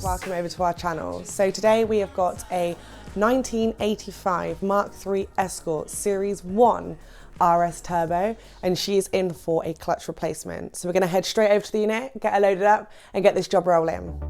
Welcome over to our channel. So today we have got a 1985 Mark III Escort Series 1 RS Turbo, and she is in for a clutch replacement. So we're going to head straight over to the unit, get her loaded up and get this job rolling.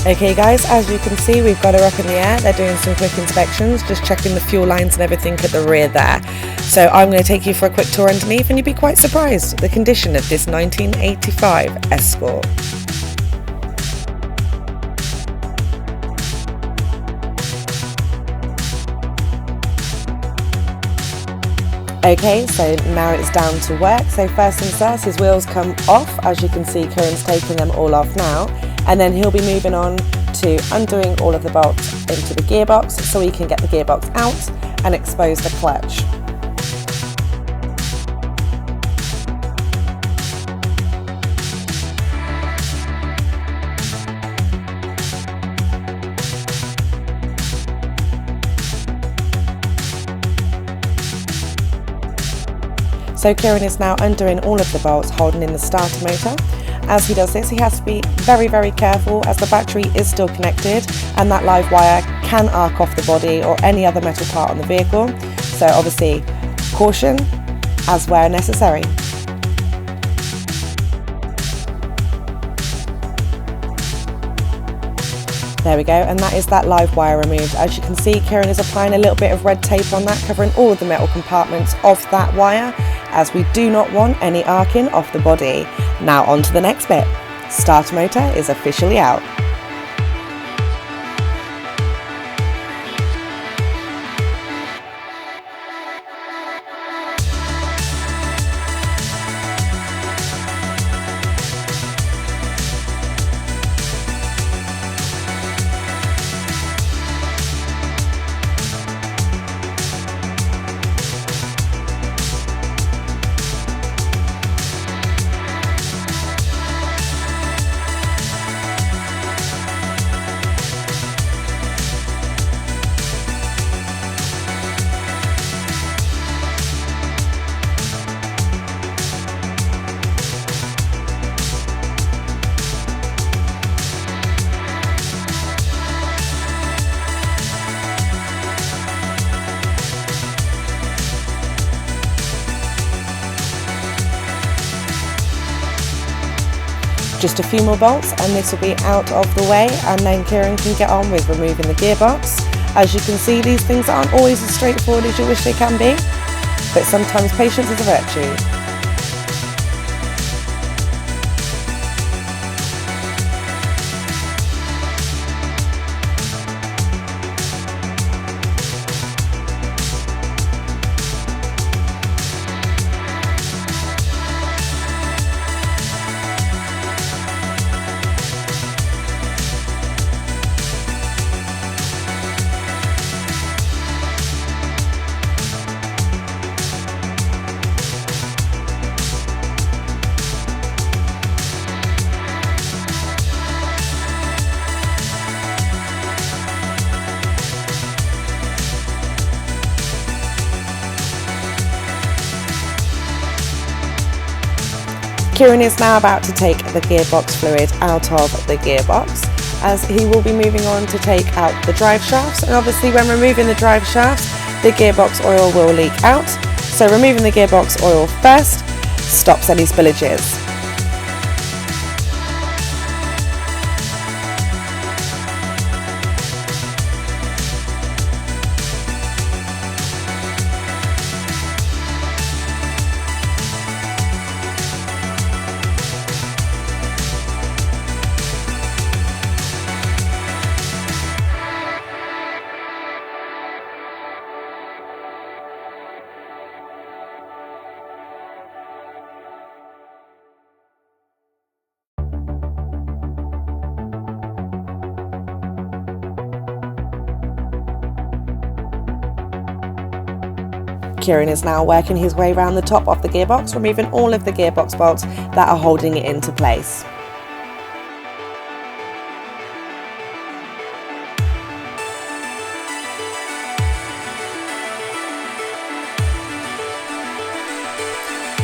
Okay guys, as you can see, we've got her up in the air. They're doing some quick inspections, just checking the fuel lines and everything at the rear there. So I'm going to take you for a quick tour underneath and you'd be quite surprised at the condition of this 1985 Escort. Okay, so now it's down to work. So first things first, his wheels come off. As you can see, Kieran's taking them all off now. And then he'll be moving on to undoing all of the bolts into the gearbox so he can get the gearbox out and expose the clutch. So Kieran is now undoing all of the bolts holding in the starter motor. As he does this, he has to be very, very careful as the battery is still connected and that live wire can arc off the body or any other metal part on the vehicle. So obviously, caution as where necessary. There we go, and that is that live wire removed. As you can see, Kieran is applying a little bit of red tape on that, covering all of the metal compartments of that wire, as we do not want any arcing off the body. Now on to the next bit. Starter motor is officially out. Just a few more bolts and this will be out of the way, and then Kieran can get on with removing the gearbox. As you can see, these things aren't always as straightforward as you wish they can be, but sometimes patience is a virtue. Kieran is now about to take the gearbox fluid out of the gearbox, as he will be moving on to take out the drive shafts, and obviously when removing the drive shafts the gearbox oil will leak out, so removing the gearbox oil first stops any spillages. Kieran is now working his way around the top of the gearbox, removing all of the gearbox bolts that are holding it into place.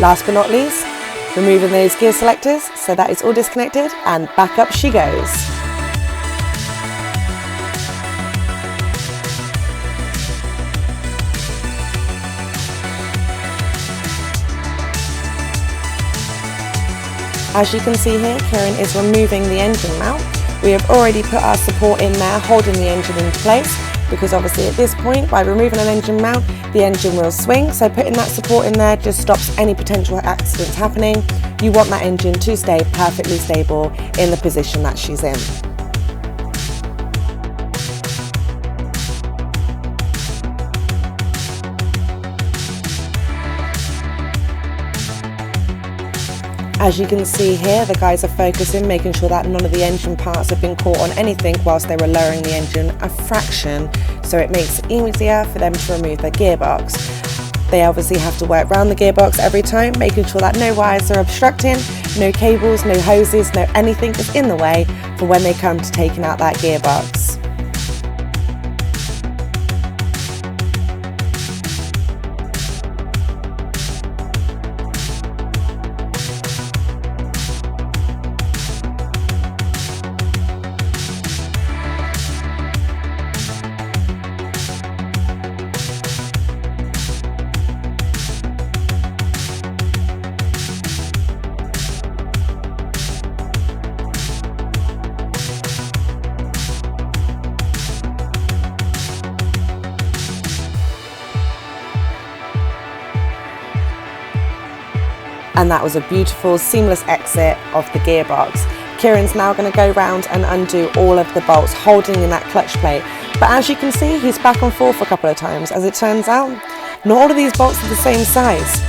Last but not least, removing those gear selectors, so that is all disconnected, and back up she goes. As you can see here, Kieran is removing the engine mount. We have already put our support in there, holding the engine into place, because obviously at this point, by removing an engine mount, the engine will swing. So putting that support in there just stops any potential accidents happening. You want that engine to stay perfectly stable in the position that she's in. As you can see here, the guys are focusing, making sure that none of the engine parts have been caught on anything whilst they were lowering the engine a fraction, so it makes it easier for them to remove their gearbox. They obviously have to work around the gearbox every time, making sure that no wires are obstructing, no cables, no hoses, no anything is in the way for when they come to taking out that gearbox. And that was a beautiful, seamless exit of the gearbox. Kieran's now going to go round and undo all of the bolts holding in that clutch plate. But as you can see, he's back and forth a couple of times. As it turns out, not all of these bolts are the same size.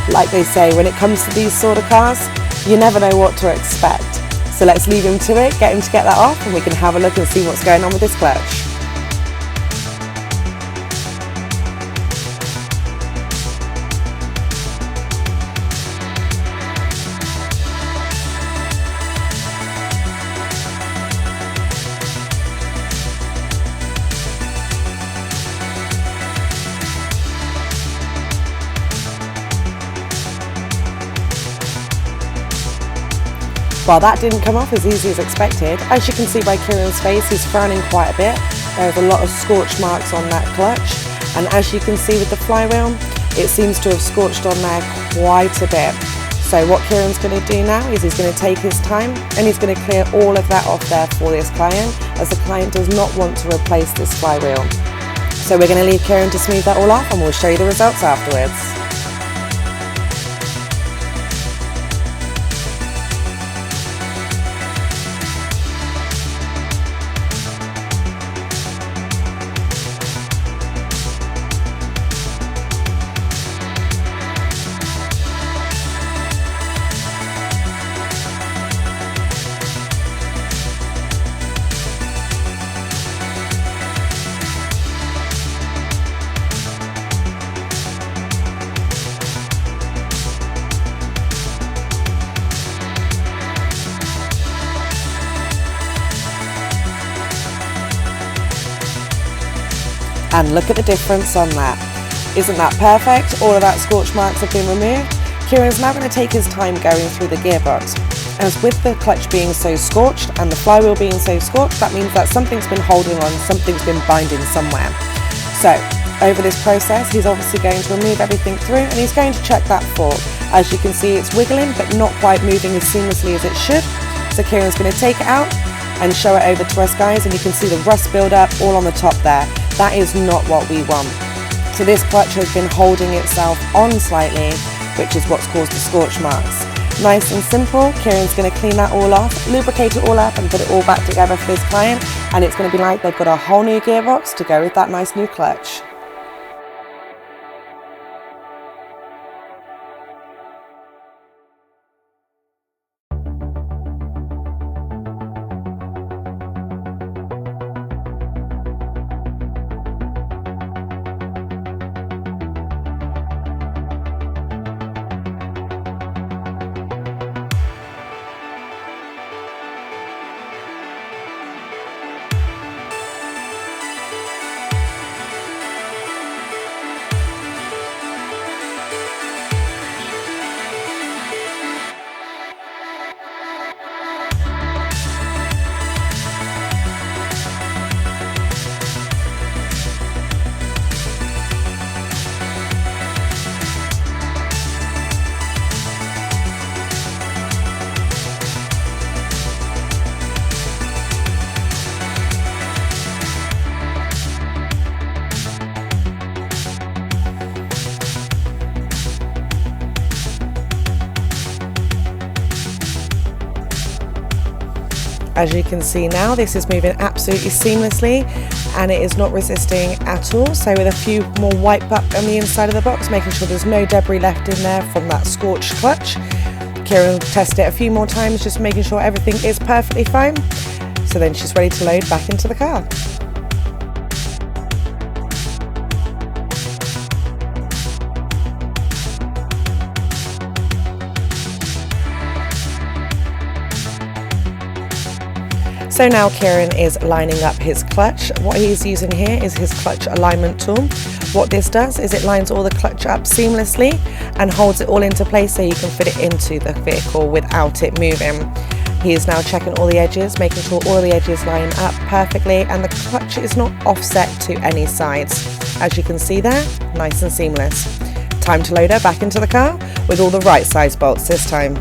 Like they say, when it comes to these sort of cars, you never know what to expect. So let's leave him to it, get him to get that off, and we can have a look and see what's going on with this clutch. While that didn't come off as easy as expected, as you can see by Kieran's face, he's frowning quite a bit. There's a lot of scorch marks on that clutch, and as you can see with the flywheel, it seems to have scorched on there quite a bit. So what Kieran's going to do now is he's going to take his time and he's going to clear all of that off there for this client, as the client does not want to replace this flywheel. So we're going to leave Kieran to smooth that all off, and we'll show you the results afterwards. And look at the difference on that. Isn't that perfect? All of that scorch marks have been removed. Kieran's now going to take his time going through the gearbox. As with the clutch being so scorched and the flywheel being so scorched, that means that something's been holding on, something's been binding somewhere. So over this process, he's obviously going to remove everything through, and he's going to check that fork. As you can see, it's wiggling but not quite moving as seamlessly as it should. So Kieran's going to take it out and show it over to us guys, and you can see the rust build up all on the top there. That is not what we want. So this clutch has been holding itself on slightly, which is what's caused the scorch marks. Nice and simple. Kieran's going to clean that all off, lubricate it all up and put it all back together for this client, and it's going to be like they've got a whole new gearbox to go with that nice new clutch. As you can see now, this is moving absolutely seamlessly and it is not resisting at all. So with a few more wipe up on the inside of the box, making sure there's no debris left in there from that scorched clutch. Kieran will test it a few more times, just making sure everything is perfectly fine. So then she's ready to load back into the car. So now Kieran is lining up his clutch. What he's using here is his clutch alignment tool. What this does is it lines all the clutch up seamlessly and holds it all into place so you can fit it into the vehicle without it moving. He is now checking all the edges, making sure all the edges line up perfectly and the clutch is not offset to any sides. As you can see there, nice and seamless. Time to load her back into the car with all the right size bolts this time.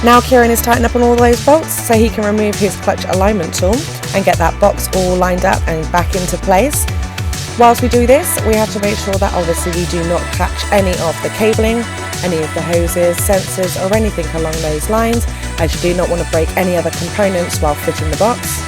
Now Kieran is tightening up on all those bolts so he can remove his clutch alignment tool and get that box all lined up and back into place. Whilst we do this, we have to make sure that obviously we do not catch any of the cabling, any of the hoses, sensors or anything along those lines, as you do not want to break any other components while fitting the box.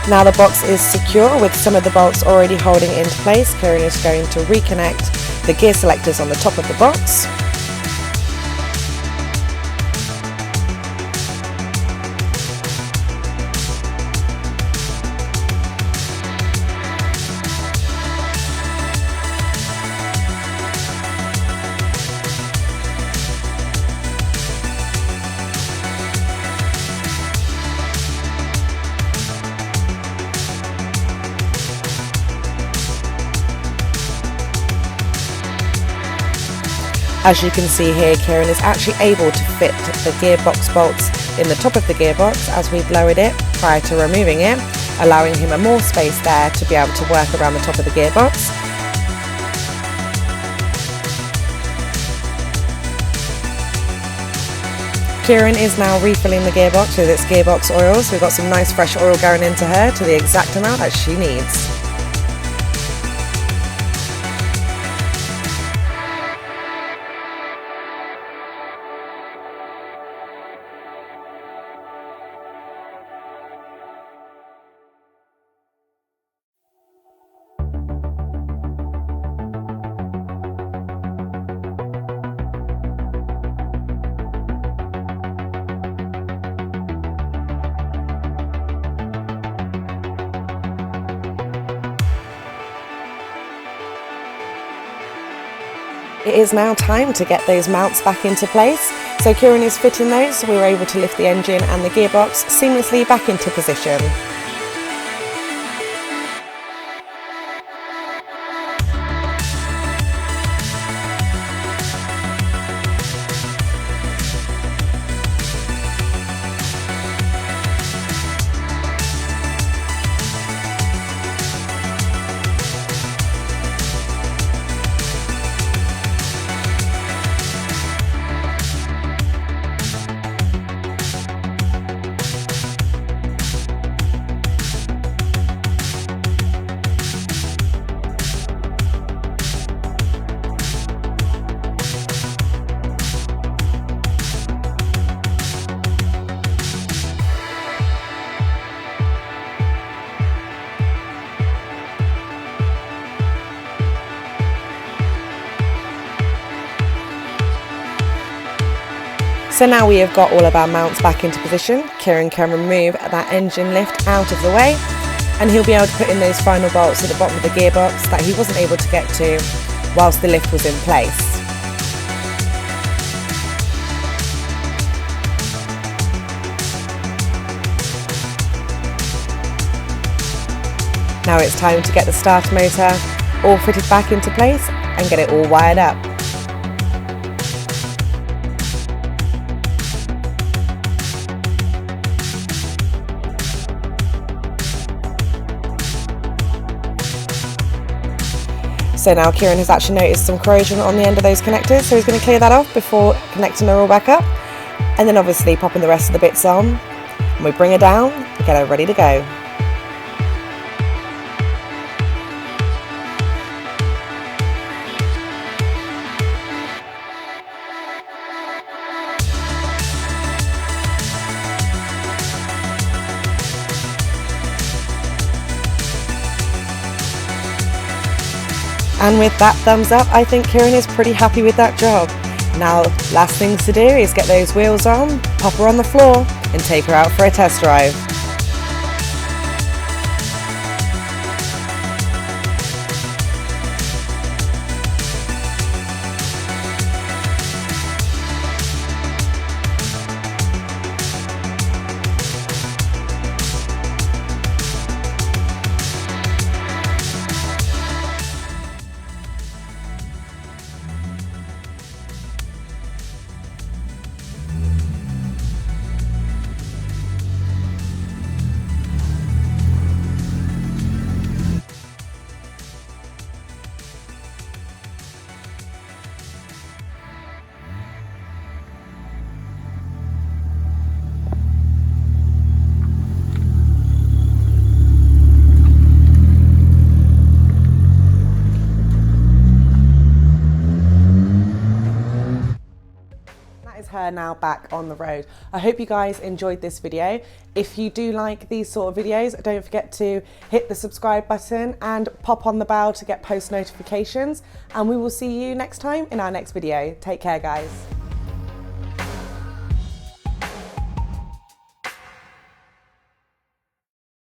Now the box is secure with some of the bolts already holding it into place. Kieran is going to reconnect the gear selectors on the top of the box. As you can see here, Kieran is actually able to fit the gearbox bolts in the top of the gearbox as we've lowered it prior to removing it, allowing him a more space there to be able to work around the top of the gearbox. Kieran is now refilling the gearbox with its gearbox oil, so we've got some nice fresh oil going into her to the exact amount that she needs. It is now time to get those mounts back into place. So Kieran is fitting those, so we were able to lift the engine and the gearbox seamlessly back into position. So now we have got all of our mounts back into position. Kieran can remove that engine lift out of the way, and he'll be able to put in those final bolts at the bottom of the gearbox that he wasn't able to get to whilst the lift was in place. Now it's time to get the starter motor all fitted back into place and get it all wired up. So now Kieran has actually noticed some corrosion on the end of those connectors, so he's going to clear that off before connecting her all back up, and then obviously popping the rest of the bits on, and we bring her down and get her ready to go. And with that thumbs up, I think Kieran is pretty happy with that job. Now, last things to do is get those wheels on, pop her on the floor, and take her out for a test drive. Her now back on the road. I hope you guys enjoyed this video. If you do like these sort of videos, don't forget to hit the subscribe button and pop on the bell to get post notifications, and we will see you next time in our next video. Take care, guys.